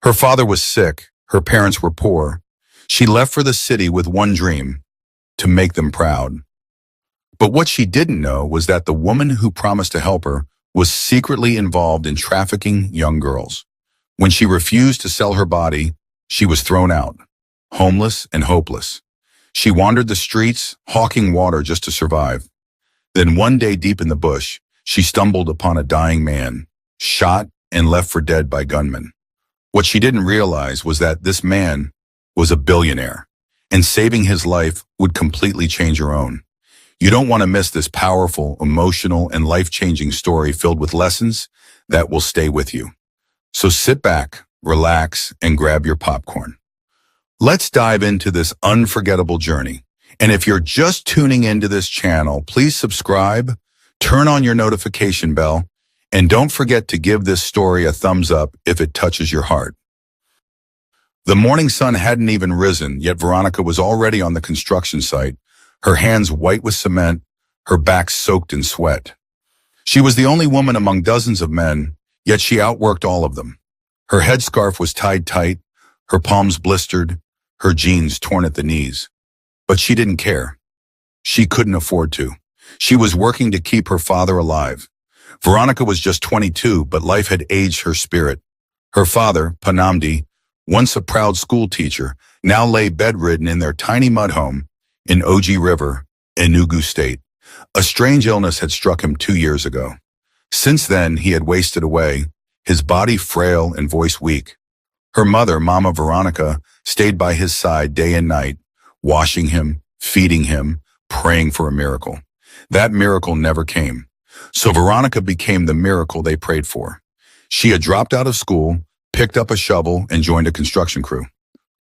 Her father was sick, her parents were poor. She left for the city with one dream, to make them proud. But what she didn't know was that the woman who promised to help her was secretly involved in trafficking young girls. When she refused to sell her body, she was thrown out, homeless and hopeless. She wandered the streets, hawking water just to survive. Then one day deep in the bush, she stumbled upon a dying man, shot and left for dead by gunmen. What she didn't realize was that this man was a billionaire, and saving his life would completely change her own. You don't want to miss this powerful, emotional, and life-changing story filled with lessons that will stay with you. So sit back, relax, and grab your popcorn. Let's dive into this unforgettable journey. And if you're just tuning into this channel, please subscribe, turn on your notification bell, and don't forget to give this story a thumbs up if it touches your heart. The morning sun hadn't even risen, yet Veronica was already on the construction site, her hands white with cement, her back soaked in sweat. She was the only woman among dozens of men, yet she outworked all of them. Her headscarf was tied tight, her palms blistered, her jeans torn at the knees. But she didn't care. She couldn't afford to. She was working to keep her father alive. Veronica was just 22, but life had aged her spirit. Her father, Panamdi, once a proud school teacher, now lay bedridden in their tiny mud home in Oji River, Enugu State. A strange illness had struck him 2 years ago. Since then, he had wasted away, his body frail and voice weak. Her mother, Mama Veronica, stayed by his side day and night, washing him, feeding him, praying for a miracle. That miracle never came. So Veronica became the miracle they prayed for. She had dropped out of school, picked up a shovel, and joined a construction crew.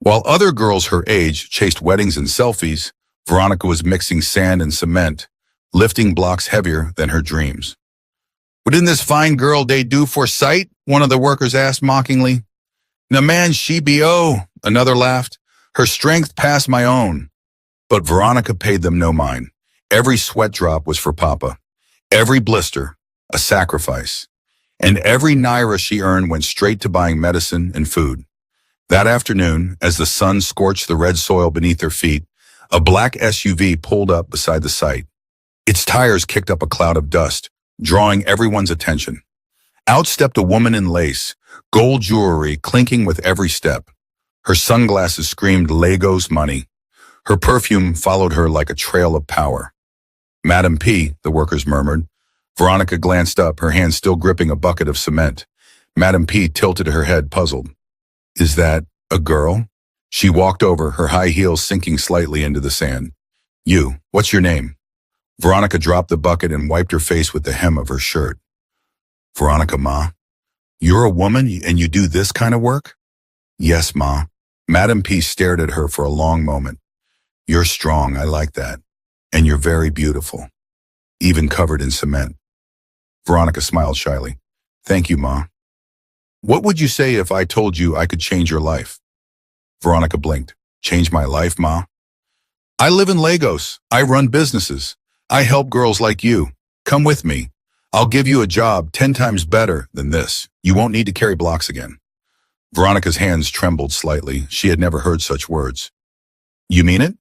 While other girls her age chased weddings and selfies, Veronica was mixing sand and cement, lifting blocks heavier than her dreams. "Wouldn't this fine girl they do for sight?" one of the workers asked mockingly. "Na man she be oh," another laughed. "Her strength passed my own." But Veronica paid them no mind. Every sweat drop was for Papa. Every blister, a sacrifice. And every naira she earned went straight to buying medicine and food. That afternoon, as the sun scorched the red soil beneath her feet, a black SUV pulled up beside the site. Its tires kicked up a cloud of dust, drawing everyone's attention. Out stepped a woman in lace, gold jewelry clinking with every step. Her sunglasses screamed Lagos money. Her perfume followed her like a trail of power. "Madam P," the workers murmured. Veronica glanced up, her hand still gripping a bucket of cement. Madam P tilted her head, puzzled. "Is that a girl?" She walked over, her high heels sinking slightly into the sand. "You, what's your name?" Veronica dropped the bucket and wiped her face with the hem of her shirt. "Veronica, Ma. You're a woman and you do this kind of work?" "Yes, Ma." Madam P stared at her for a long moment. "You're strong, I like that. And you're very beautiful, even covered in cement." Veronica smiled shyly. "Thank you, Ma. What would you say if I told you I could change your life?" Veronica blinked. "Change my life, Ma?" "I live in Lagos. I run businesses. I help girls like you. Come with me. I'll give you a job 10 times better than this. You won't need to carry blocks again." Veronica's hands trembled slightly. She had never heard such words. "You mean it?"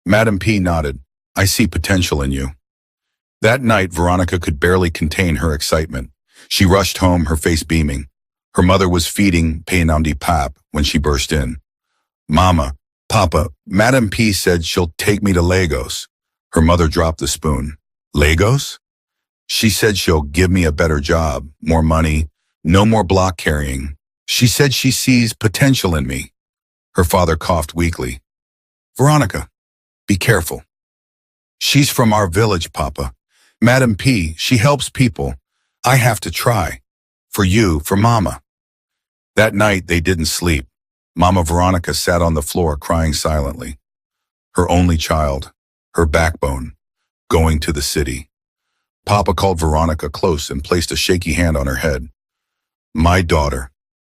Madam P nodded. "I see potential in you." That night, Veronica could barely contain her excitement. She rushed home, her face beaming. Her mother was feeding Painamdi Pap when she burst in. "Mama, Papa, Madam P said she'll take me to Lagos." Her mother dropped the spoon. "Lagos?" "She said she'll give me a better job, more money, no more block carrying. She said she sees potential in me." Her father coughed weakly. "Veronica, be careful. She's from our village, Papa. Madam P, she helps people. I have to try. For you, for Mama." That night, they didn't sleep. Mama Veronica sat on the floor crying silently. Her only child, her backbone, going to the city. Papa called Veronica close and placed a shaky hand on her head. "My daughter,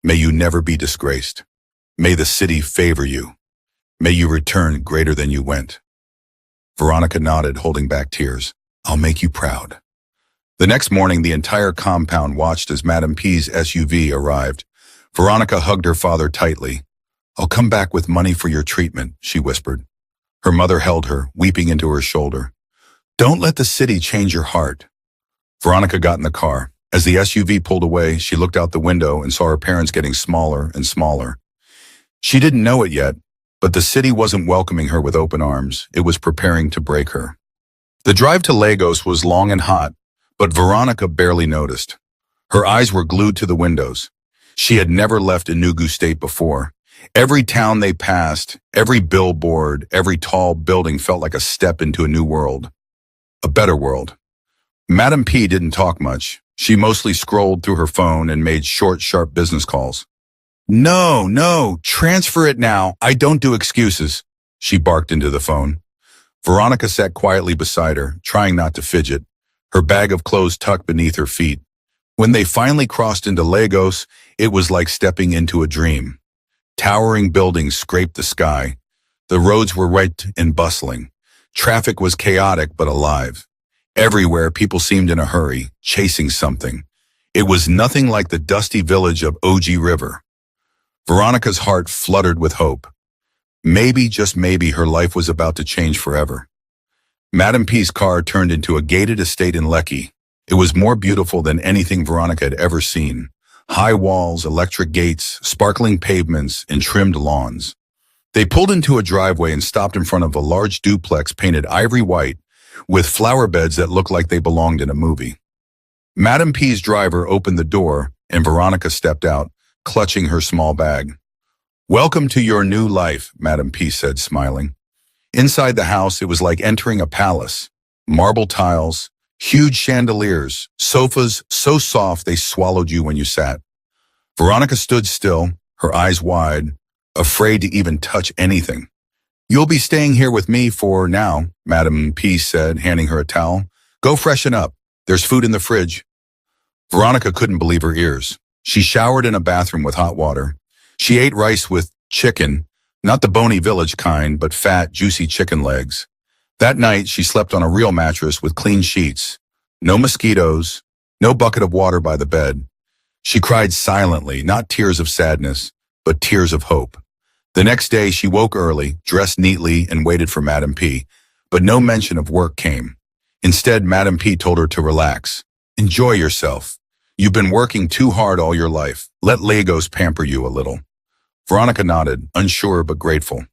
may you never be disgraced. May the city favor you. May you return greater than you went." Veronica nodded, holding back tears. "I'll make you proud." The next morning, the entire compound watched as Madam P's SUV arrived. Veronica hugged her father tightly. I'll come back with money for your treatment, she whispered. Her mother held her, weeping into her shoulder. Don't let the city change your heart. Veronica got in the car. As the SUV pulled away, she looked out the window and saw her parents getting smaller and smaller. She didn't know it yet, but the city wasn't welcoming her with open arms. It was preparing to break her. The drive to Lagos was long and hot, but Veronica barely noticed. Her eyes were glued to the windows. She had never left Enugu State before. Every town they passed, every billboard, every tall building felt like a step into a new world. A better world. Madam P didn't talk much. She mostly scrolled through her phone and made short, sharp business calls. No, transfer it now. I don't do excuses, she barked into the phone. Veronica sat quietly beside her, trying not to fidget, her bag of clothes tucked beneath her feet. When they finally crossed into Lagos, it was like stepping into a dream. Towering buildings scraped the sky. The roads were wet and bustling. Traffic was chaotic but alive. Everywhere, people seemed in a hurry, chasing something. It was nothing like the dusty village of OG River. Veronica's heart fluttered with hope. Maybe, just maybe, her life was about to change forever. Madam P's car turned into a gated estate in Lekki. It was more beautiful than anything Veronica had ever seen. High walls, electric gates, sparkling pavements, and trimmed lawns. They pulled into a driveway and stopped in front of a large duplex painted ivory white with flower beds that looked like they belonged in a movie. Madam P's driver opened the door and Veronica stepped out, clutching her small bag. Welcome to your new life, Madam P said, smiling. Inside the house, it was like entering a palace. Marble tiles, huge chandeliers, sofas so soft they swallowed you when you sat. Veronica stood still, her eyes wide, afraid to even touch anything. You'll be staying here with me for now, Madam P said, handing her a towel. Go freshen up. There's food in the fridge. Veronica couldn't believe her ears. She showered in a bathroom with hot water. She ate rice with chicken, not the bony village kind, but fat, juicy chicken legs. That night, she slept on a real mattress with clean sheets. No mosquitoes, no bucket of water by the bed. She cried silently, not tears of sadness, but tears of hope. The next day, she woke early, dressed neatly, and waited for Madam P, but no mention of work came. Instead, Madam P told her to relax. Enjoy yourself. You've been working too hard all your life. Let Lagos pamper you a little. Veronica nodded, unsure but grateful.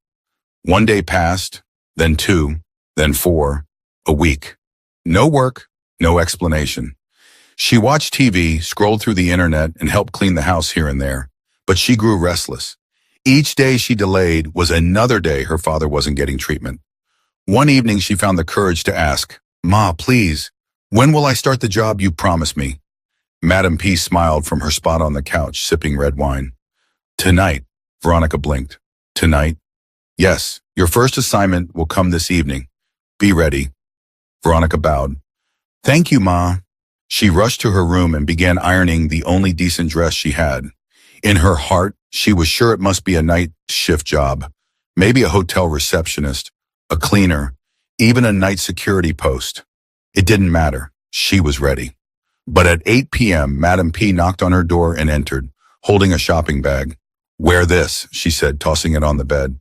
One day passed, then two, then four, a week. No work, no explanation. She watched TV, scrolled through the internet, and helped clean the house here and there. But she grew restless. Each day she delayed was another day her father wasn't getting treatment. One evening she found the courage to ask, Ma, please, when will I start the job you promised me? Madam P smiled from her spot on the couch, sipping red wine. Tonight, Veronica blinked. Tonight? Yes, your first assignment will come this evening. Be ready. Veronica bowed. Thank you, Ma. She rushed to her room and began ironing the only decent dress she had. In her heart, she was sure it must be a night shift job, maybe a hotel receptionist, a cleaner, even a night security post. It didn't matter. She was ready. But at 8 p.m., Madam P knocked on her door and entered, holding a shopping bag. Wear this, she said, tossing it on the bed.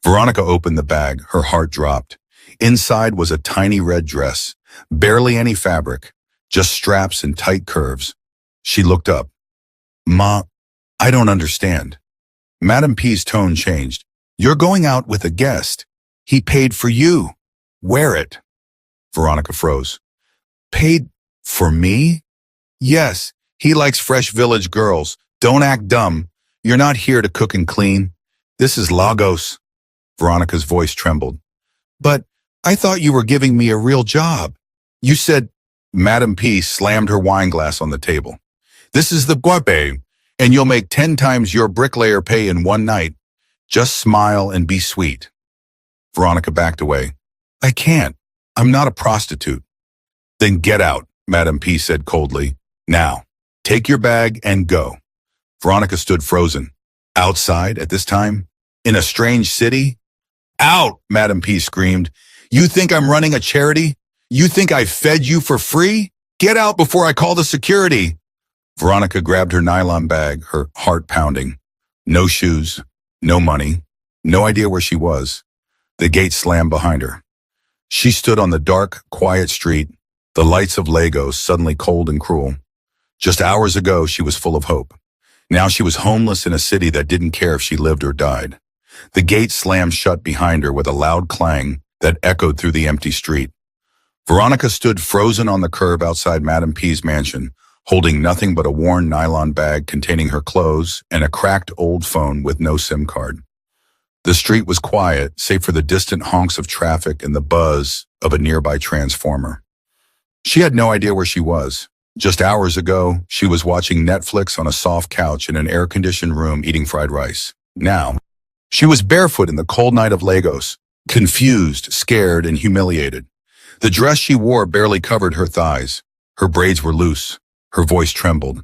Veronica opened the bag. Her heart dropped. Inside was a tiny red dress, barely any fabric, just straps and tight curves. She looked up. Ma, I don't understand. Madam P's tone changed. You're going out with a guest. He paid for you. Wear it. Veronica froze. Paid for me? Yes, he likes fresh village girls. Don't act dumb. You're not here to cook and clean. This is Lagos. Veronica's voice trembled. But I thought you were giving me a real job. You said, Madam P slammed her wine glass on the table. This is the guape, and you'll make 10 times your bricklayer pay in one night. Just smile and be sweet. Veronica backed away. I can't. I'm not a prostitute. Then get out, Madam P said coldly. Now, take your bag and go. Veronica stood frozen. Outside at this time? In a strange city? Out, Madam P screamed. You think I'm running a charity? You think I fed you for free? Get out before I call the security. Veronica grabbed her nylon bag, her heart pounding. No shoes, no money, no idea where she was. The gate slammed behind her. She stood on the dark, quiet street, the lights of Lagos suddenly cold and cruel. Just hours ago, she was full of hope. Now she was homeless in a city that didn't care if she lived or died. The gate slammed shut behind her with a loud clang that echoed through the empty street. Veronica stood frozen on the curb outside Madame P's mansion, holding nothing but a worn nylon bag containing her clothes and a cracked old phone with no SIM card. The street was quiet, save for the distant honks of traffic and the buzz of a nearby transformer. She had no idea where she was. Just hours ago, she was watching Netflix on a soft couch in an air-conditioned room eating fried rice. Now, she was barefoot in the cold night of Lagos, confused, scared, and humiliated. The dress she wore barely covered her thighs. Her braids were loose. Her voice trembled.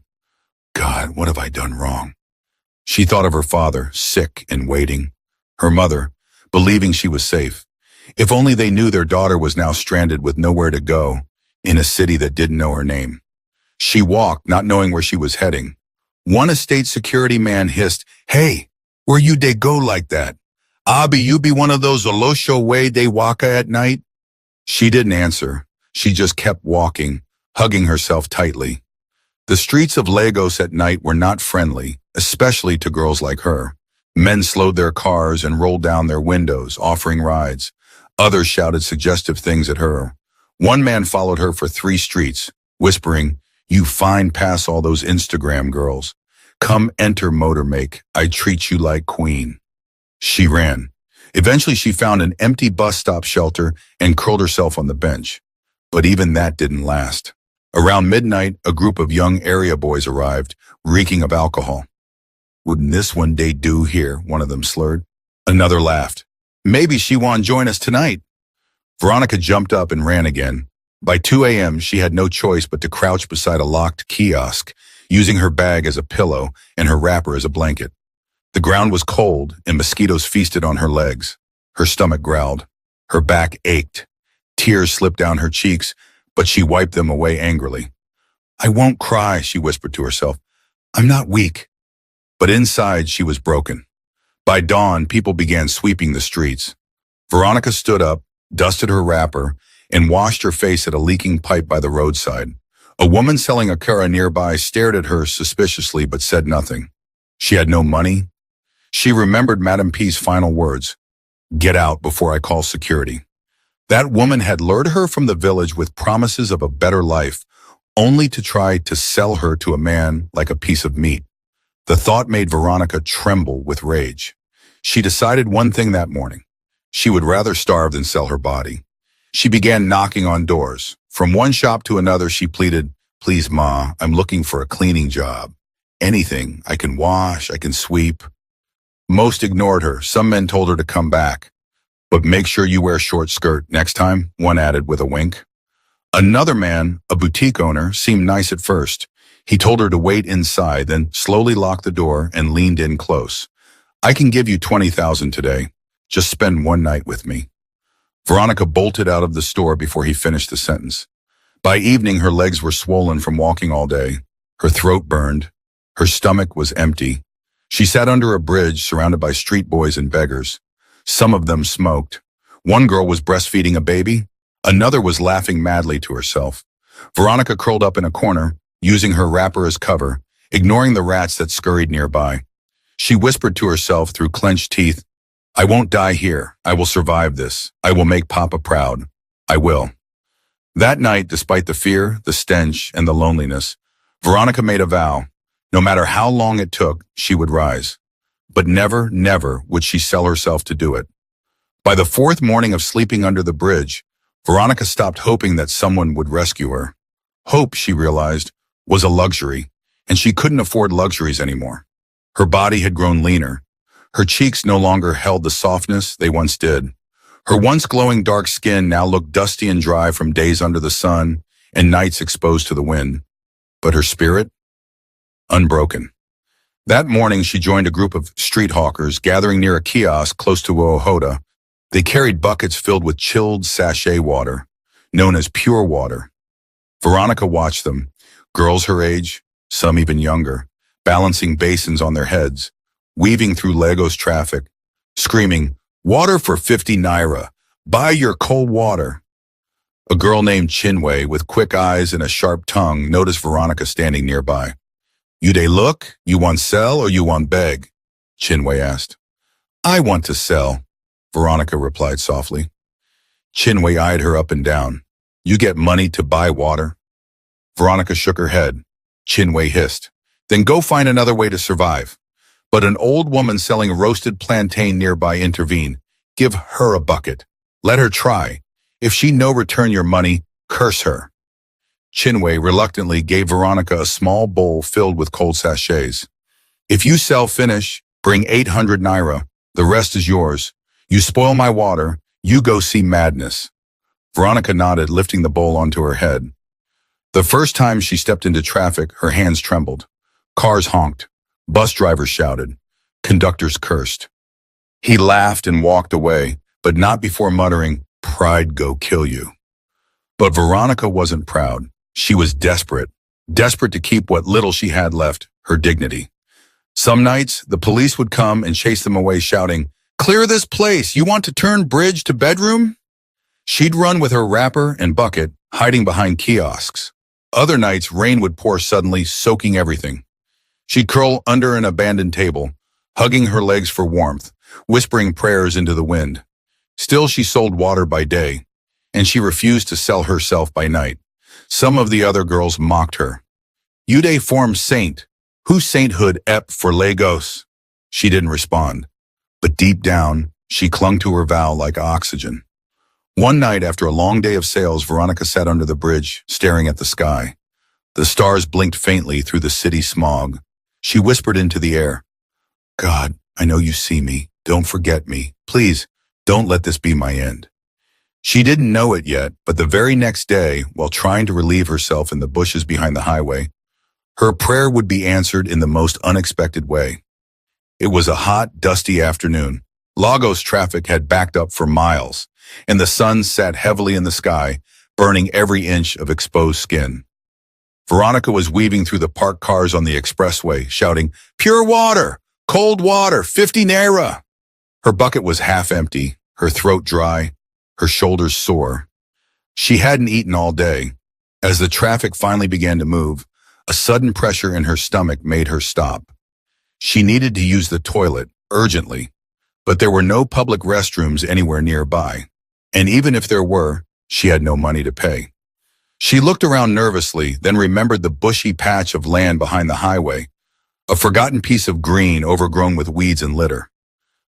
God, what have I done wrong? She thought of her father, sick and waiting. Her mother, believing she was safe. If only they knew their daughter was now stranded with nowhere to go, in a city that didn't know her name. She walked, not knowing where she was heading. One estate security man hissed, "Hey, where you dey go like that? Abi, you be one of those Olosho way they waka at night?" She didn't answer. She just kept walking, hugging herself tightly. The streets of Lagos at night were not friendly, especially to girls like her. Men slowed their cars and rolled down their windows, offering rides. Others shouted suggestive things at her. One man followed her for 3 streets, whispering, "You fine pass all those Instagram girls. Come enter Motormake. I treat you like queen." She ran. Eventually she found an empty bus stop shelter and curled herself on the bench. But even that didn't last. Around midnight, a group of young area boys arrived, reeking of alcohol. "Wouldn't this one day do here?" one of them slurred. Another laughed. "Maybe she won't join us tonight." Veronica jumped up and ran again. By 2 a.m., she had no choice but to crouch beside a locked kiosk, using her bag as a pillow and her wrapper as a blanket. The ground was cold and mosquitoes feasted on her legs. Her stomach growled. Her back ached. Tears slipped down her cheeks, but she wiped them away angrily. "I won't cry," she whispered to herself. "I'm not weak." But inside, she was broken. By dawn, people began sweeping the streets. Veronica stood up, dusted her wrapper, and washed her face at a leaking pipe by the roadside. A woman selling a curra nearby stared at her suspiciously but said nothing. She had no money. She remembered Madame P's final words, "Get out before I call security." That woman had lured her from the village with promises of a better life, only to try to sell her to a man like a piece of meat. The thought made Veronica tremble with rage. She decided one thing that morning. She would rather starve than sell her body. She began knocking on doors. From one shop to another, she pleaded, "Please, Ma, I'm looking for a cleaning job. Anything. I can wash, I can sweep." Most ignored her. Some men told her to come back. "But make sure you wear a short skirt next time," one added with a wink. Another man, a boutique owner, seemed nice at first. He told her to wait inside, then slowly locked the door and leaned in close. "I can give you 20,000 today. Just spend one night with me." Veronica bolted out of the store before he finished the sentence. By evening, her legs were swollen from walking all day. Her throat burned. Her stomach was empty. She sat under a bridge surrounded by street boys and beggars. Some of them smoked. One girl was breastfeeding a baby. Another was laughing madly to herself. Veronica curled up in a corner, using her wrapper as cover, ignoring the rats that scurried nearby. She whispered to herself through clenched teeth, "I won't die here. I will survive this. I will make Papa proud. I will." That night, despite the fear, the stench, and the loneliness, Veronica made a vow. No matter how long it took, she would rise. But never, never would she sell herself to do it. By the 4th morning of sleeping under the bridge, Veronica stopped hoping that someone would rescue her. Hope, she realized, was a luxury, and she couldn't afford luxuries anymore. Her body had grown leaner. Her cheeks no longer held the softness they once did. Her once glowing dark skin now looked dusty and dry from days under the sun and nights exposed to the wind. But her spirit? Unbroken. That morning, she joined a group of street hawkers gathering near a kiosk close to Ohoda. They carried buckets filled with chilled sachet water, known as pure water. Veronica watched them, girls her age, some even younger, balancing basins on their heads, weaving through Lagos traffic, screaming, "Water for 50 naira! Buy your cold water!" A girl named Chinwe, with quick eyes and a sharp tongue, noticed Veronica standing nearby. "You dey look? You want sell or you want beg?" Chinwe asked. "I want to sell," Veronica replied softly. Chinwe eyed her up and down. "You get money to buy water?" Veronica shook her head. Chinwe hissed. "Then go find another way to survive." But an old woman selling roasted plantain nearby intervened. "Give her a bucket. Let her try. If she no return your money, curse her." Chinwe reluctantly gave Veronica a small bowl filled with cold sachets. "If you sell finish, bring 800 naira. The rest is yours. You spoil my water, you go see madness." Veronica nodded, lifting the bowl onto her head. The first time she stepped into traffic, her hands trembled. Cars honked. Bus drivers shouted. Conductors cursed. He laughed and walked away, but not before muttering, "Pride go kill you." But Veronica wasn't proud. She was desperate. Desperate to keep what little she had left, her dignity. Some nights, the police would come and chase them away shouting, "Clear this place! You want to turn bridge to bedroom?" She'd run with her wrapper and bucket, hiding behind kiosks. Other nights, rain would pour suddenly, soaking everything. She'd curl under an abandoned table, hugging her legs for warmth, whispering prayers into the wind. Still, she sold water by day, and she refused to sell herself by night. Some of the other girls mocked her. "You dey form saint. Who sainthood ep for Lagos?" She didn't respond, but deep down, she clung to her vow like oxygen. One night after a long day of sales, Veronica sat under the bridge, staring at the sky. The stars blinked faintly through the city smog. She whispered into the air, "God, I know you see me. Don't forget me. Please, don't let this be my end." She didn't know it yet, but the very next day, while trying to relieve herself in the bushes behind the highway, her prayer would be answered in the most unexpected way. It was a hot, dusty afternoon. Lagos traffic had backed up for miles, and the sun sat heavily in the sky, burning every inch of exposed skin. Veronica was weaving through the parked cars on the expressway, shouting, "Pure water! Cold water! 50 naira!" Her bucket was half empty, her throat dry, her shoulders sore. She hadn't eaten all day. As the traffic finally began to move, a sudden pressure in her stomach made her stop. She needed to use the toilet, urgently, but there were no public restrooms anywhere nearby, and even if there were, she had no money to pay. She looked around nervously, then remembered the bushy patch of land behind the highway, a forgotten piece of green overgrown with weeds and litter.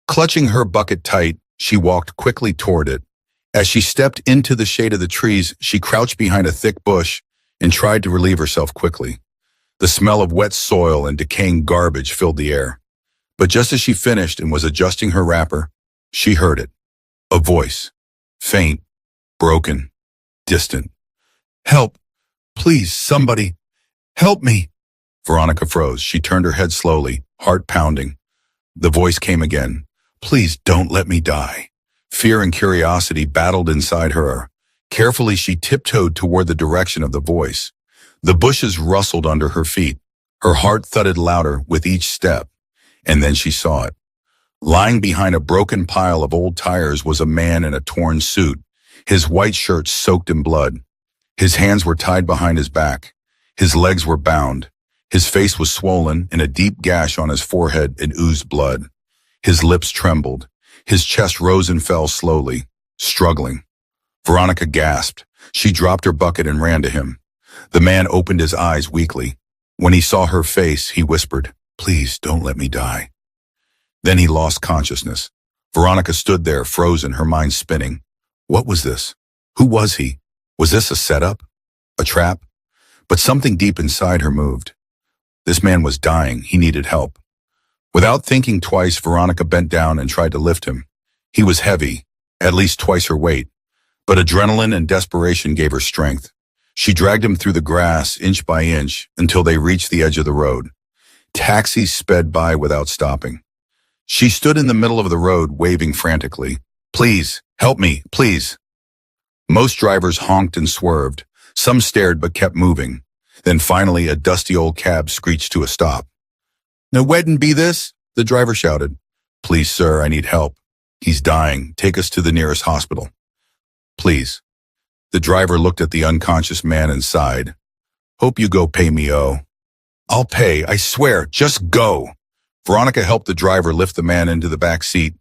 Clutching her bucket tight, she walked quickly toward it. As she stepped into the shade of the trees, she crouched behind a thick bush and tried to relieve herself quickly. The smell of wet soil and decaying garbage filled the air. But just as she finished and was adjusting her wrapper, she heard it. A voice. Faint, broken, distant. "Help! Please, somebody! Help me!" Veronica froze. She turned her head slowly, heart pounding. The voice came again. "Please don't let me die." Fear and curiosity battled inside her. Carefully, she tiptoed toward the direction of the voice. The bushes rustled under her feet. Her heart thudded louder with each step. And then she saw it. Lying behind a broken pile of old tires was a man in a torn suit, his white shirt soaked in blood. His hands were tied behind his back. His legs were bound. His face was swollen, and a deep gash on his forehead and oozed blood. His lips trembled. His chest rose and fell slowly, struggling. Veronica gasped. She dropped her bucket and ran to him. The man opened his eyes weakly. When he saw her face, he whispered, "Please don't let me die." Then he lost consciousness. Veronica stood there, frozen, her mind spinning. What was this? Who was he? Was this a setup? A trap? But something deep inside her moved. This man was dying. He needed help. Without thinking twice, Veronica bent down and tried to lift him. He was heavy, at least twice her weight. But adrenaline and desperation gave her strength. She dragged him through the grass, inch by inch, until they reached the edge of the road. Taxis sped by without stopping. She stood in the middle of the road, waving frantically. "Please, help me, please." Most drivers honked and swerved. Some stared but kept moving. Then finally, a dusty old cab screeched to a stop. "No weddin' be this?" the driver shouted. "Please, sir, I need help. He's dying. Take us to the nearest hospital." "Please." The driver looked at the unconscious man and sighed. "Hope you go pay me, oh." "I'll pay, I swear. Just go." Veronica helped the driver lift the man into the back seat.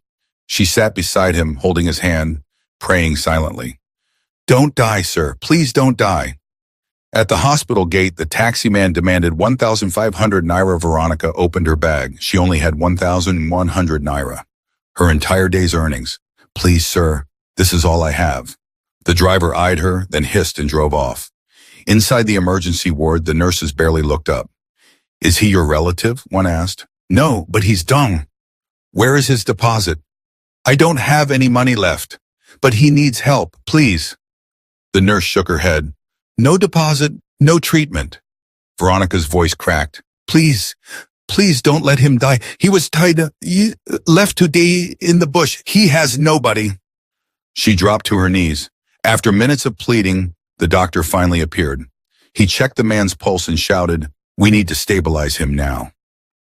She sat beside him, holding his hand, praying silently. "Don't die, sir. Please don't die." At the hospital gate, the taxi man demanded 1,500 naira. Veronica opened her bag. She only had 1,100 naira. Her entire day's earnings. "Please, sir, this is all I have." The driver eyed her, then hissed and drove off. Inside the emergency ward, the nurses barely looked up. "Is he your relative?" one asked. "No, but he's done." "Where is his deposit?" "I don't have any money left, but he needs help, please." The nurse shook her head. "No deposit, no treatment." Veronica's voice cracked. "Please, please don't let him die. He was left to die in the bush. He has nobody." She dropped to her knees. After minutes of pleading, the doctor finally appeared. He checked the man's pulse and shouted, "We need to stabilize him now."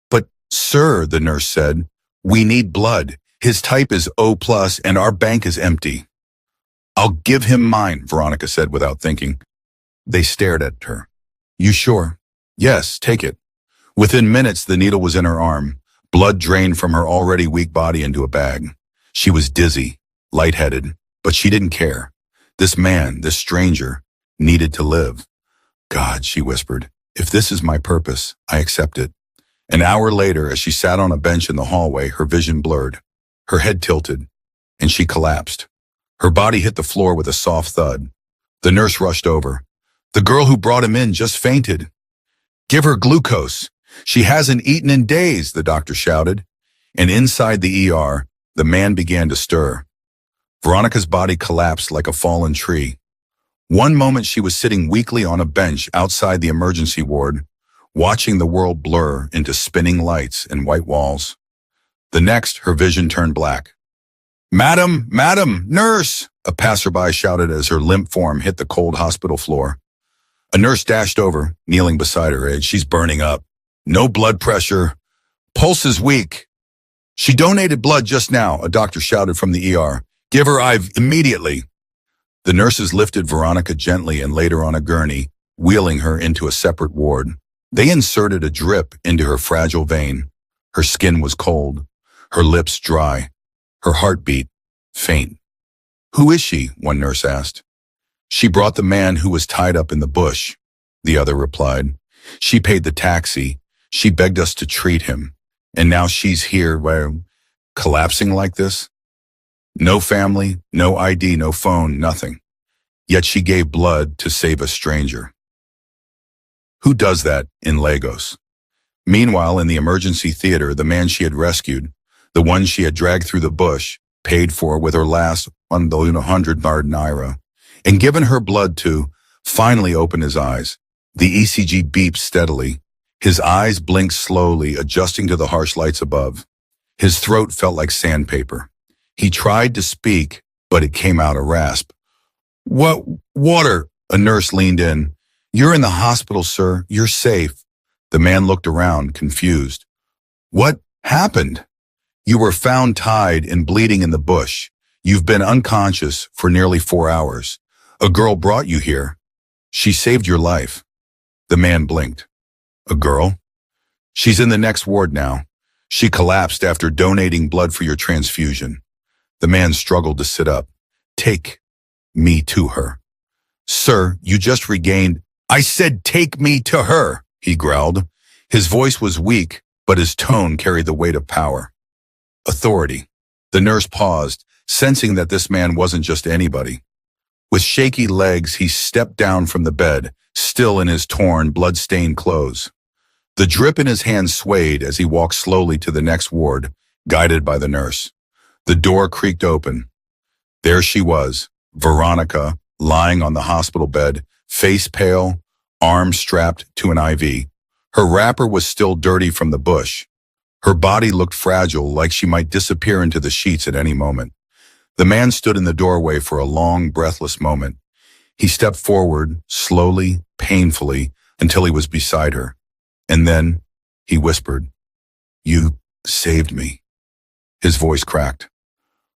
"But, sir," the nurse said, "we need blood. His type is O+, and our bank is empty." "I'll give him mine," Veronica said without thinking. They stared at her. "You sure?" "Yes, take it." Within minutes, the needle was in her arm. Blood drained from her already weak body into a bag. She was dizzy, lightheaded, but she didn't care. This man, this stranger, needed to live. "God," she whispered, "if this is my purpose, I accept it." An hour later, as she sat on a bench in the hallway, her vision blurred. Her head tilted, and she collapsed. Her body hit the floor with a soft thud. The nurse rushed over. "The girl who brought him in just fainted." "Give her glucose. She hasn't eaten in days," the doctor shouted. And inside the ER, the man began to stir. Veronica's body collapsed like a fallen tree. One moment she was sitting weakly on a bench outside the emergency ward, watching the world blur into spinning lights and white walls. The next, her vision turned black. "Madam, madam, nurse!" a passerby shouted as her limp form hit the cold hospital floor. A nurse dashed over, kneeling beside her. "She's burning up. No blood pressure. Pulse is weak." "She donated blood just now," a doctor shouted from the ER. "Give her IV immediately." The nurses lifted Veronica gently and laid her on a gurney, wheeling her into a separate ward. They inserted a drip into her fragile vein. Her skin was cold, her lips dry, her heartbeat faint. "Who is she?" one nurse asked. "She brought the man who was tied up in the bush," the other replied. "She paid the taxi. She begged us to treat him. And now she's here, collapsing like this. No family, no ID, no phone, nothing. Yet she gave blood to save a stranger." Who does that in Lagos? Meanwhile, in the emergency theater, the man she had rescued, the one she had dragged through the bush, paid for with her last 1,100 naira, and given her blood to, finally opened his eyes. The ECG beeped steadily. His eyes blinked slowly, adjusting to the harsh lights above. His throat felt like sandpaper. He tried to speak, but it came out a rasp. "What? Water?" A nurse leaned in. "You're in the hospital, sir. You're safe." The man looked around, confused. "What happened?" "You were found tied and bleeding in the bush. You've been unconscious for nearly 4 hours. A girl brought you here. She saved your life." The man blinked. "A girl?" "She's in the next ward now. She collapsed after donating blood for your transfusion." The man struggled to sit up. "Take me to her." "Sir, you just regained—" "I said take me to her," he growled. His voice was weak, but his tone carried the weight of power. Authority. The nurse paused, sensing that this man wasn't just anybody. With shaky legs, he stepped down from the bed, still in his torn, blood-stained clothes. The drip in his hand swayed as he walked slowly to the next ward, guided by the nurse. The door creaked open. There she was, Veronica, lying on the hospital bed, face pale, arms strapped to an IV. Her wrapper was still dirty from the bush. Her body looked fragile, like she might disappear into the sheets at any moment. The man stood in the doorway for a long, breathless moment. He stepped forward, slowly, painfully, until he was beside her. And then he whispered, "You saved me." His voice cracked.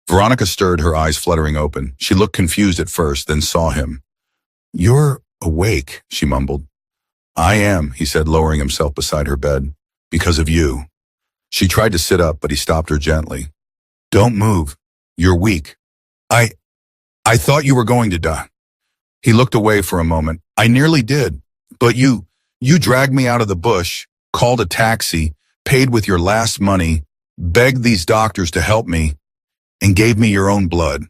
Veronica stirred, her eyes fluttering open. She looked confused at first, then saw him. "You're awake," she mumbled. "I am," he said, lowering himself beside her bed. "Because of you." She tried to sit up, but he stopped her gently. "Don't move. You're weak. I I thought you were going to die." He looked away for a moment. "I nearly did. But you dragged me out of the bush, called a taxi, paid with your last money, begged these doctors to help me, and gave me your own blood."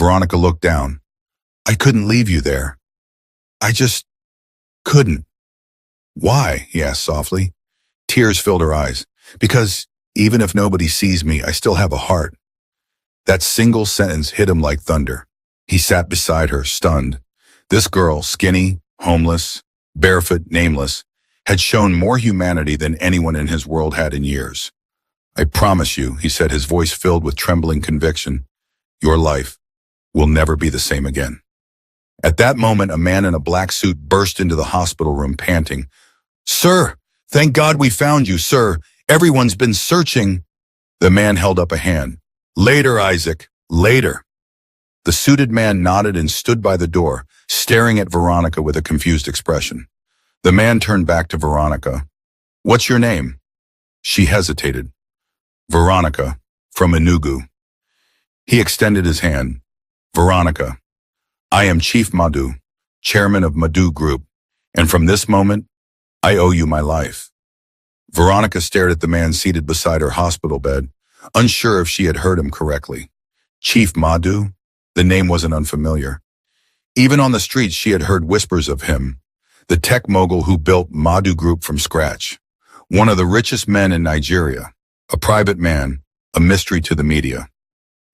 Veronica looked down. "I couldn't leave you there. I just couldn't." "Why?" he asked softly. Tears filled her eyes. "Because even if nobody sees me, I still have a heart." That single sentence hit him like thunder. He sat beside her, stunned. This girl, skinny, homeless, barefoot, nameless, had shown more humanity than anyone in his world had in years. "I promise you," he said, his voice filled with trembling conviction, "your life will never be the same again." At that moment, a man in a black suit burst into the hospital room, panting. "Sir, thank God we found you, sir. Everyone's been searching." The man held up a hand. "Later, Isaac, later." The suited man nodded and stood by the door, staring at Veronica with a confused expression. The man turned back to Veronica. "What's your name?" She hesitated. "Veronica, from Enugu." He extended his hand. "Veronica, I am Chief Madhu, chairman of Madhu Group, and from this moment, I owe you my life." Veronica stared at the man seated beside her hospital bed, unsure if she had heard him correctly. Chief Madhu? The name wasn't unfamiliar. Even on the streets, she had heard whispers of him, the tech mogul who built Madhu Group from scratch, one of the richest men in Nigeria, a private man, a mystery to the media,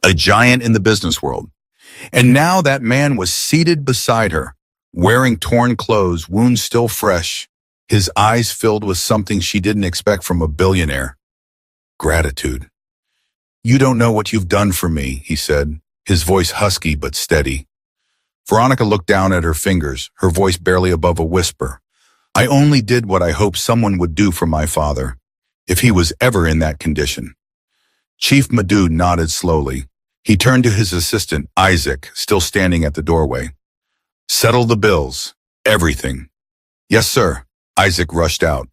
a giant in the business world. And now that man was seated beside her, wearing torn clothes, wounds still fresh, his eyes filled with something she didn't expect from a billionaire: gratitude. "You don't know what you've done for me," he said, his voice husky but steady. Veronica looked down at her fingers, her voice barely above a whisper. "I only did what I hoped someone would do for my father, if he was ever in that condition." Chief Madhu nodded slowly. He turned to his assistant, Isaac, still standing at the doorway. "Settle the bills. Everything." "Yes, sir." Isaac rushed out.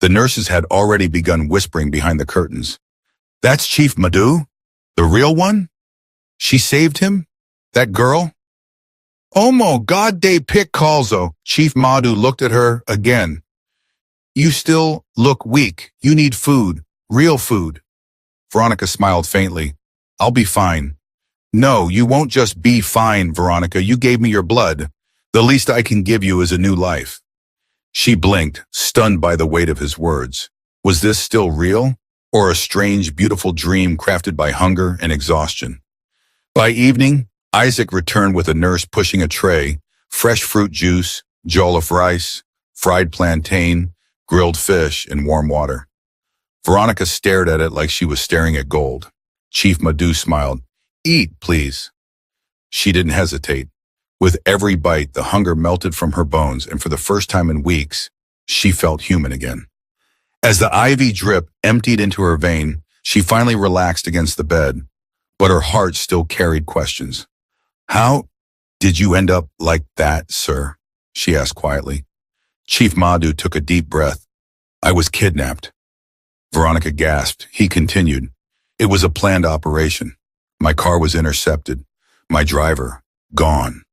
The nurses had already begun whispering behind the curtains. "That's Chief Madhu? The real one? She saved him? That girl?" "Omo God de pick calzo." Chief Madhu looked at her again. "You still look weak. You need food. Real food." Veronica smiled faintly. "I'll be fine." "No, you won't just be fine, Veronica. You gave me your blood. The least I can give you is a new life." She blinked, stunned by the weight of his words. Was this still real, or a strange, beautiful dream crafted by hunger and exhaustion? By evening, Isaac returned with a nurse pushing a tray, fresh fruit juice, jollof rice, fried plantain, grilled fish, and warm water. Veronica stared at it like she was staring at gold. Chief Madhu smiled. "Eat, please." She didn't hesitate. With every bite, the hunger melted from her bones, and for the first time in weeks, she felt human again. As the IV drip emptied into her vein, she finally relaxed against the bed, but her heart still carried questions. "How did you end up like that, sir?" she asked quietly. Chief Madhu took a deep breath. "I was kidnapped." Veronica gasped. He continued. "It was a planned operation. My car was intercepted. My driver, gone.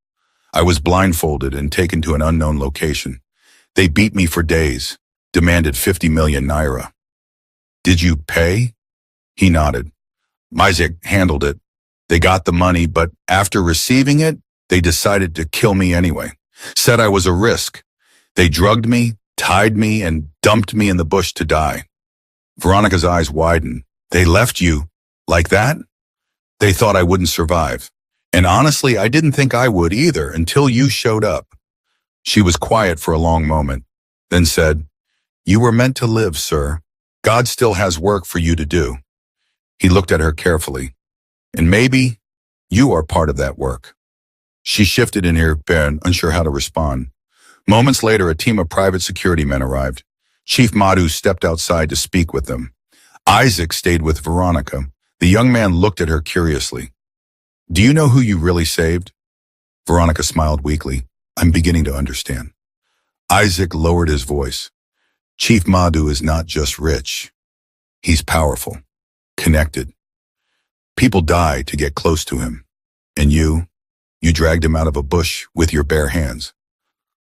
I was blindfolded and taken to an unknown location. They beat me for days, demanded 50 million naira. "Did you pay?" He nodded. "Isaac handled it. They got the money, but after receiving it, they decided to kill me anyway. Said I was a risk. They drugged me, tied me, and dumped me in the bush to die." Veronica's eyes widened. "They left you like that?" "They thought I wouldn't survive. And honestly, I didn't think I would either until you showed up." She was quiet for a long moment, then said, "You were meant to live, sir. God still has work for you to do." He looked at her carefully. "And maybe you are part of that work." She shifted in her bed, unsure how to respond. Moments later, a team of private security men arrived. Chief Madhu stepped outside to speak with them. Isaac stayed with Veronica. The young man looked at her curiously. Do you know who you really saved? Veronica smiled weakly. I'm beginning to understand. Isaac lowered his voice. Chief Madhu is not just rich. He's powerful, connected. People die to get close to him. And you dragged him out of a bush with your bare hands.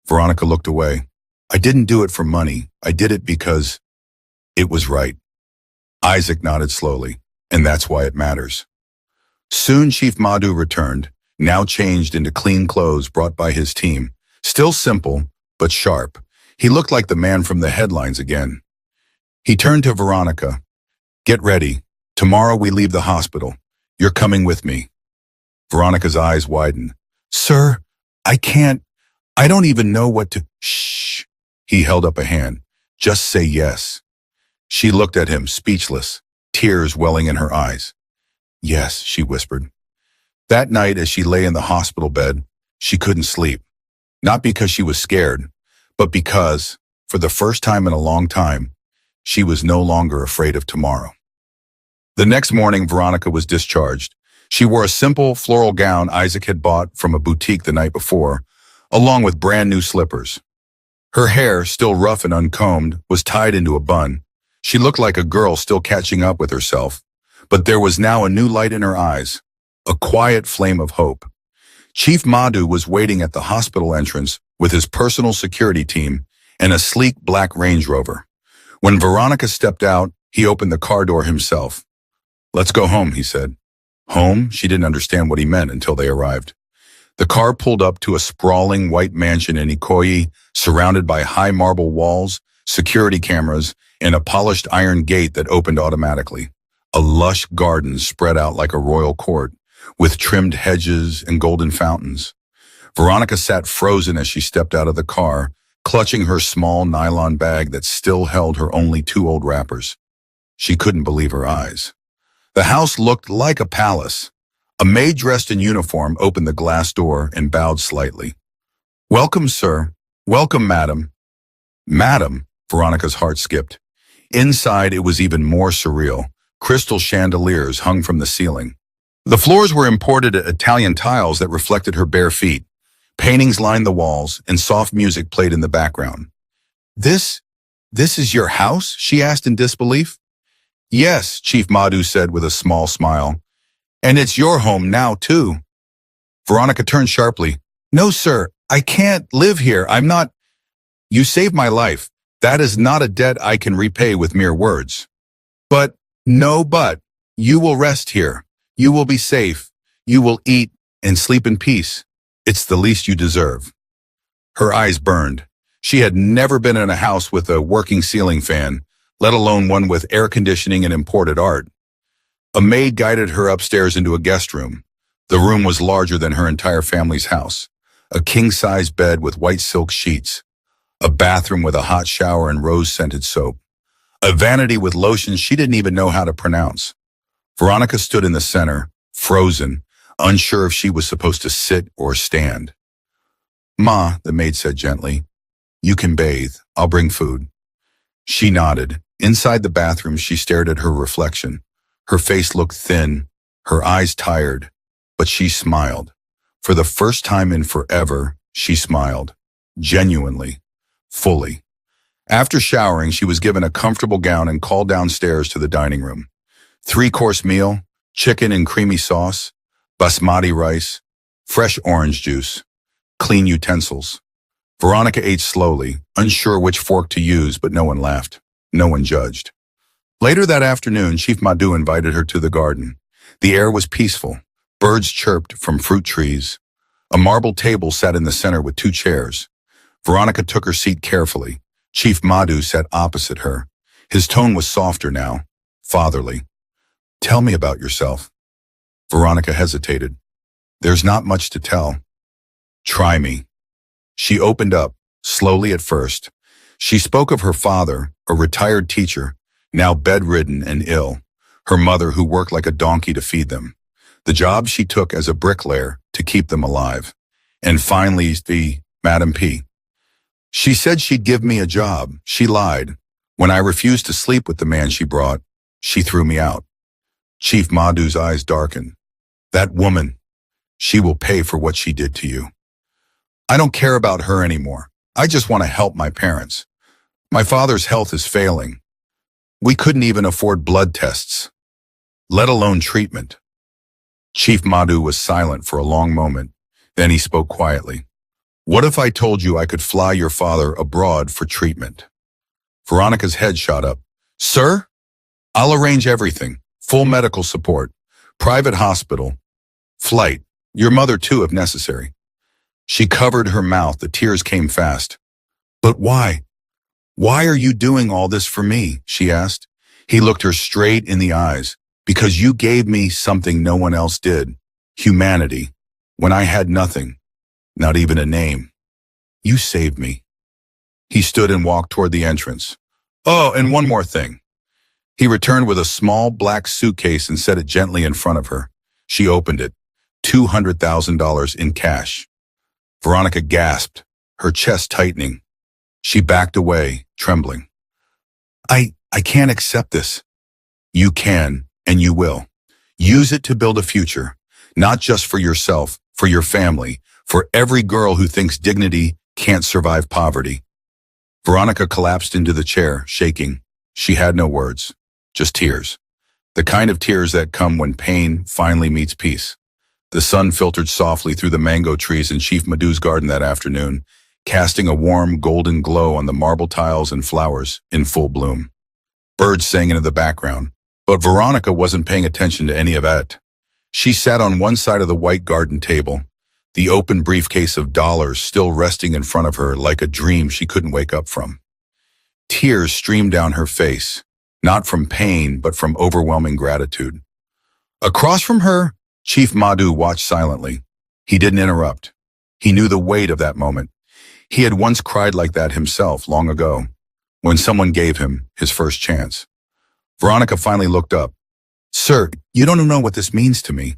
Veronica looked away. I didn't do it for money. I did it because it was right. Isaac nodded slowly, and that's why it matters. Soon Chief Madhu returned, now changed into clean clothes brought by his team. Still simple, but sharp. He looked like the man from the headlines again. He turned to Veronica. Get ready. Tomorrow we leave the hospital. You're coming with me. Veronica's eyes widened. Sir, I don't even know what to... Shh. He held up a hand. Just say yes. She looked at him, speechless, tears welling in her eyes. Yes, she whispered. That night, as she lay in the hospital bed, she couldn't sleep. Not because she was scared, but because, for the first time in a long time, she was no longer afraid of tomorrow. The next morning, Veronica was discharged. She wore a simple floral gown Isaac had bought from a boutique the night before, along with brand new slippers. Her hair, still rough and uncombed, was tied into a bun. She looked like a girl still catching up with herself. But there was now a new light in her eyes, a quiet flame of hope. Chief Madhu was waiting at the hospital entrance with his personal security team and a sleek black Range Rover. When Veronica stepped out, he opened the car door himself. Let's go home, he said. Home? She didn't understand what he meant until they arrived. The car pulled up to a sprawling white mansion in Ikoyi, surrounded by high marble walls, security cameras, and a polished iron gate that opened automatically. A lush garden spread out like a royal court, with trimmed hedges and golden fountains. Veronica sat frozen as she stepped out of the car, clutching her small nylon bag that still held her only 2 old wrappers. She couldn't believe her eyes. The house looked like a palace. A maid dressed in uniform opened the glass door and bowed slightly. Welcome, sir. Welcome, madam. Madam, Veronica's heart skipped. Inside, it was even more surreal. Crystal chandeliers hung from the ceiling. The floors were imported Italian tiles that reflected her bare feet. Paintings lined the walls, and soft music played in the background. This is your house? She asked in disbelief. Yes, Chief Madhu said with a small smile. And it's your home now, too. Veronica turned sharply. No, sir, I can't live here. I'm not... You saved my life. That is not a debt I can repay with mere words. But, you will rest here. You will be safe. You will eat and sleep in peace. It's the least you deserve. Her eyes burned. She had never been in a house with a working ceiling fan, let alone one with air conditioning and imported art. A maid guided her upstairs into a guest room. The room was larger than her entire family's house. A king-size bed with white silk sheets. A bathroom with a hot shower and rose-scented soap. A vanity with lotions she didn't even know how to pronounce. Veronica stood in the center, frozen, unsure if she was supposed to sit or stand. Ma, the maid said gently, you can bathe. I'll bring food. She nodded. Inside the bathroom, she stared at her reflection. Her face looked thin, her eyes tired, but she smiled. For the first time in forever, she smiled. Genuinely. Fully. After showering, she was given a comfortable gown and called downstairs to the dining room. 3-course meal, chicken and creamy sauce, basmati rice, fresh orange juice, clean utensils. Veronica ate slowly, unsure which fork to use, but no one laughed. No one judged. Later that afternoon, Chief Madhu invited her to the garden. The air was peaceful. Birds chirped from fruit trees. A marble table sat in the center with 2 chairs. Veronica took her seat carefully. Chief Madhu sat opposite her. His tone was softer now, fatherly. Tell me about yourself. Veronica hesitated. There's not much to tell. Try me. She opened up, slowly at first. She spoke of her father, a retired teacher, now bedridden and ill, her mother who worked like a donkey to feed them, the job she took as a bricklayer to keep them alive, and finally the Madam P. She said she'd give me a job. She lied. When I refused to sleep with the man she brought, she threw me out. Chief Madhu's eyes darkened. That woman, she will pay for what she did to you. I don't care about her anymore. I just want to help my parents. My father's health is failing. We couldn't even afford blood tests, let alone treatment. Chief Madhu was silent for a long moment. Then he spoke quietly. What if I told you I could fly your father abroad for treatment? Veronica's head shot up. Sir, I'll arrange everything. Full medical support, private hospital, flight, your mother too if necessary. She covered her mouth. The tears came fast. But why? Why are you doing all this for me? She asked. He looked her straight in the eyes. Because you gave me something no one else did. Humanity. When I had nothing. Not even a name. You saved me. He stood and walked toward the entrance. Oh, and one more thing. He returned with a small black suitcase and set it gently in front of her. She opened it. $200,000 in cash. Veronica gasped, her chest tightening. She backed away, trembling. I can't accept this. You can, and you will. Use it to build a future, not just for yourself, for your family, for every girl who thinks dignity can't survive poverty. Veronica collapsed into the chair, shaking. She had no words, just tears. The kind of tears that come when pain finally meets peace. The sun filtered softly through the mango trees in Chief Madhu's garden that afternoon, casting a warm golden glow on the marble tiles and flowers in full bloom. Birds sang into the background, but Veronica wasn't paying attention to any of that. She sat on one side of the white garden table, the open briefcase of dollars still resting in front of her like a dream she couldn't wake up from. Tears streamed down her face, not from pain, but from overwhelming gratitude. Across from her, Chief Madhu watched silently. He didn't interrupt. He knew the weight of that moment. He had once cried like that himself long ago, when someone gave him his first chance. Veronica finally looked up. Sir, you don't know what this means to me.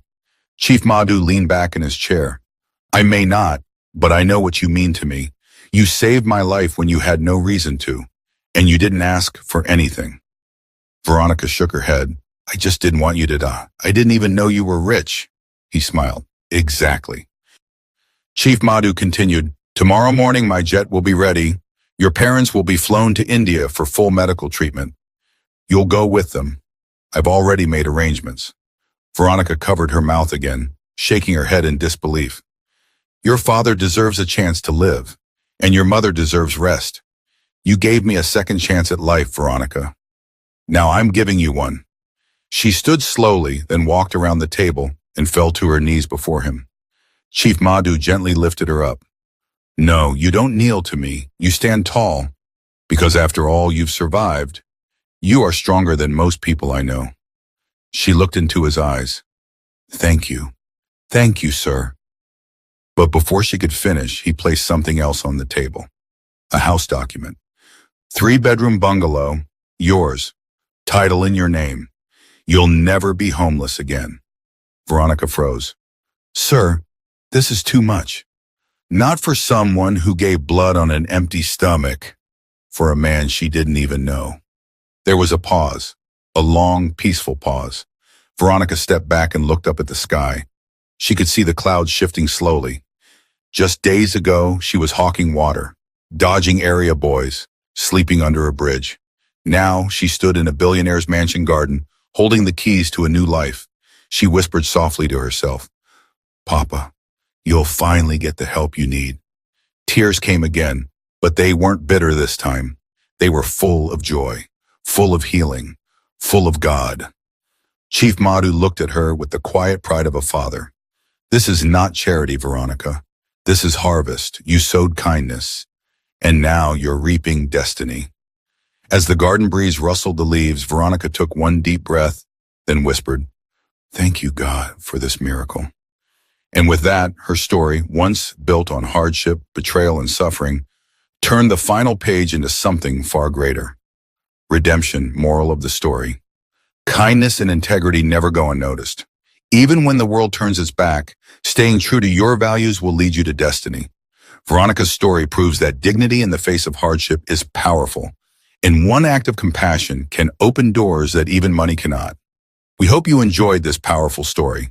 Chief Madhu leaned back in his chair. I may not, but I know what you mean to me. You saved my life when you had no reason to, and you didn't ask for anything. Veronica shook her head. I just didn't want you to die. I didn't even know you were rich. He smiled. Exactly. Chief Madhu continued, tomorrow morning my jet will be ready. Your parents will be flown to India for full medical treatment. You'll go with them. I've already made arrangements. Veronica covered her mouth again, shaking her head in disbelief. Your father deserves a chance to live, and your mother deserves rest. You gave me a second chance at life, Veronica. Now I'm giving you one. She stood slowly, then walked around the table and fell to her knees before him. Chief Madhu gently lifted her up. No, you don't kneel to me. You stand tall, because after all you've survived, you are stronger than most people I know. She looked into his eyes. Thank you. Thank you, sir. But before she could finish, he placed something else on the table. A house document. 3-bedroom bungalow, yours. Title in your name. You'll never be homeless again. Veronica froze. Sir, this is too much. Not for someone who gave blood on an empty stomach. For a man she didn't even know. There was a pause. A long, peaceful pause. Veronica stepped back and looked up at the sky. She could see the clouds shifting slowly. Just days ago, she was hawking water, dodging area boys, sleeping under a bridge. Now, she stood in a billionaire's mansion garden, holding the keys to a new life. She whispered softly to herself, Papa, you'll finally get the help you need. Tears came again, but they weren't bitter this time. They were full of joy, full of healing, full of God. Chief Madhu looked at her with the quiet pride of a father. This is not charity, Veronica. This is harvest. You sowed kindness, and now you're reaping destiny. As the garden breeze rustled the leaves, Veronica took one deep breath, then whispered, Thank you, God, for this miracle. And with that, her story, once built on hardship, betrayal, and suffering, turned the final page into something far greater. Redemption, moral of the story. Kindness and integrity never go unnoticed. Even when the world turns its back, staying true to your values will lead you to destiny. Veronica's story proves that dignity in the face of hardship is powerful, and one act of compassion can open doors that even money cannot. We hope you enjoyed this powerful story.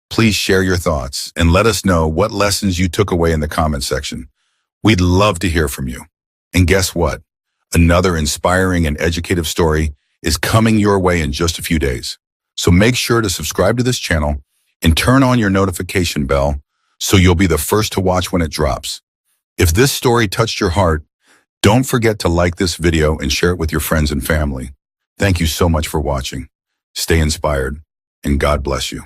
Please share your thoughts and let us know what lessons you took away in the comment section. We'd love to hear from you. And guess what? Another inspiring and educative story is coming your way in just a few days. So make sure to subscribe to this channel and turn on your notification bell so you'll be the first to watch when it drops. If this story touched your heart, don't forget to like this video and share it with your friends and family. Thank you so much for watching. Stay inspired, and God bless you.